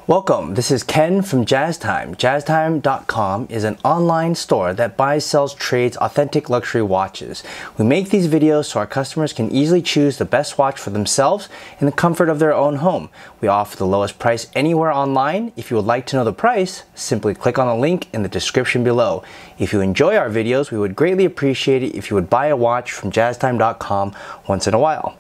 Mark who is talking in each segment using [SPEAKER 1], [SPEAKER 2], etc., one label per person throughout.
[SPEAKER 1] Welcome, this is Ken from JazzTime. JazzTime.com is an online store that buys, sells, trades authentic luxury watches. We make these videos so our customers can easily choose the best watch for themselves in the comfort of their own home. We offer the lowest price anywhere online. If you would like to know the price, simply click on the link in the description below. If you enjoy our videos, we would greatly appreciate it if you would buy a watch from JazzTime.com once in a while.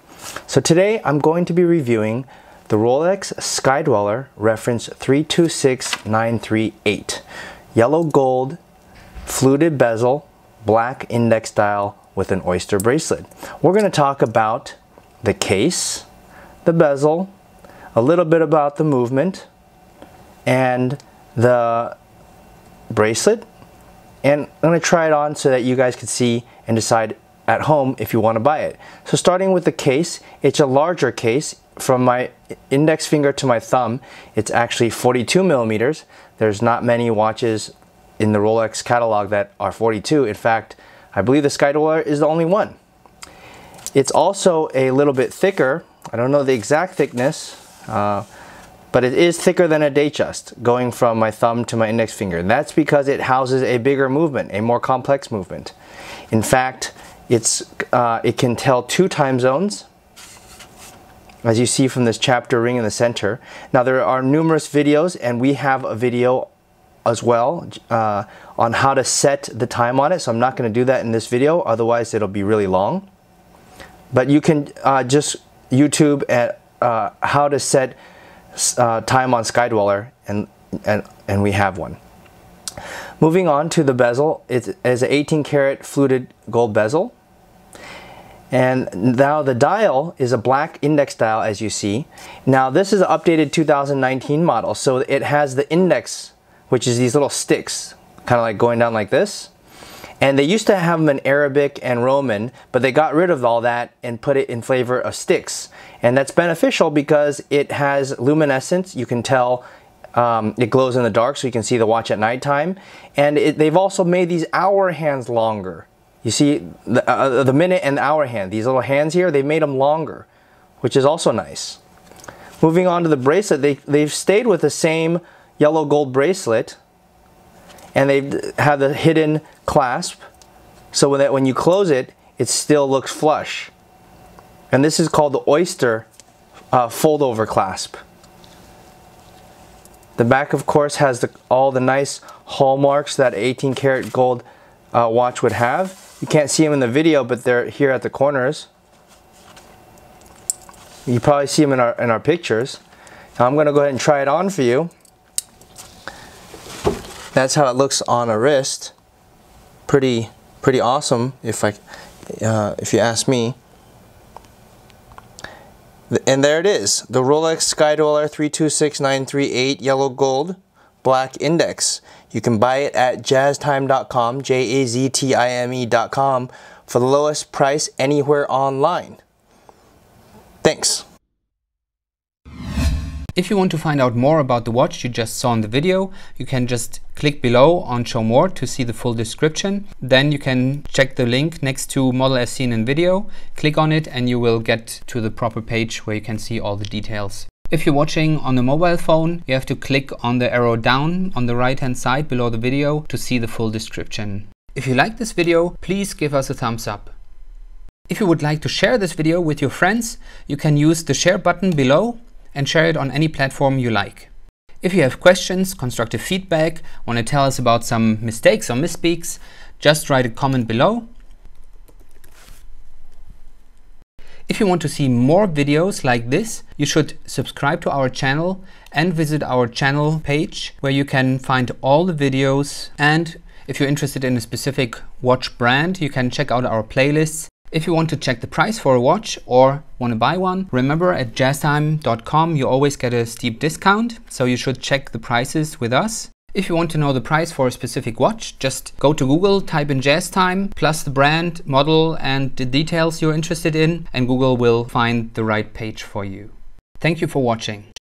[SPEAKER 1] So today I'm going to be reviewing the Rolex Sky-Dweller reference 326938. Yellow gold, fluted bezel, black index dial with an oyster bracelet. We're going to talk about the case, the bezel, a little bit about the movement, and the bracelet. And I'm going to try it on so that you guys can see and decide at home if you want to buy it. So starting with the case, it's a larger case. From my index finger to my thumb, it's actually 42 millimeters. There's not many watches in the Rolex catalog that are 42. In fact, I believe the Sky-Dweller is the only one. It's also a little bit thicker. I don't know the exact thickness, but it is thicker than a Datejust, going from my thumb to my index finger. And that's because it houses a bigger movement, a more complex movement. In fact, it can tell 2 time zones, as you see from this chapter ring in the center. Now there are numerous videos, and we have a video as well on how to set the time on it, so I'm not going to do that in this video, otherwise it'll be really long. But you can just YouTube at how to set time on Sky-Dweller, and we have one. Moving on to the bezel, it is an 18 karat fluted gold bezel. And now the dial is a black index dial, as you see. Now this is an updated 2019 model, so it has the index, which is these little sticks, kind of like going down like this. And they used to have them in Arabic and Roman, but they got rid of all that and put it in favor of sticks. And that's beneficial because it has luminescence. You can tell it glows in the dark, so you can see the watch at nighttime. And they've also made these hour hands longer. You see the minute and the hour hand, these little hands here, they made them longer, which is also nice. Moving on to the bracelet, they've stayed with the same yellow gold bracelet, and they've had the hidden clasp, so that when you close it, it still looks flush. And this is called the Oyster fold over clasp. The back, of course, has all the nice hallmarks that 18 karat gold watch would have. You can't see them in the video, but they're here at the corners. You probably see them in our pictures. Now I'm going to go ahead and try it on for you. That's how it looks on a wrist. Pretty awesome, if you ask me. And there it is, the Rolex Sky-Dweller 326938 yellow gold black index. You can buy it at jazztime.com, JAZTIME.com, for the lowest price anywhere online. Thanks.
[SPEAKER 2] If you want to find out more about the watch you just saw in the video, you can just click below on Show More to see the full description. Then you can check the link next to Model as seen in video, click on it, and you will get to the proper page where you can see all the details. If you're watching on a mobile phone, you have to click on the arrow down on the right hand side below the video to see the full description. If you like this video, please give us a thumbs up. If you would like to share this video with your friends, you can use the share button below and share it on any platform you like. If you have questions, constructive feedback, want to tell us about some mistakes or misspeaks, just write a comment below. If you want to see more videos like this, you should subscribe to our channel and visit our channel page where you can find all the videos. And if you're interested in a specific watch brand, you can check out our playlists. If you want to check the price for a watch or want to buy one, remember at jazztime.com you always get a steep discount, so you should check the prices with us. If you want to know the price for a specific watch, just go to Google, type in JazzTime, plus the brand, model, and the details you're interested in, and Google will find the right page for you. Thank you for watching.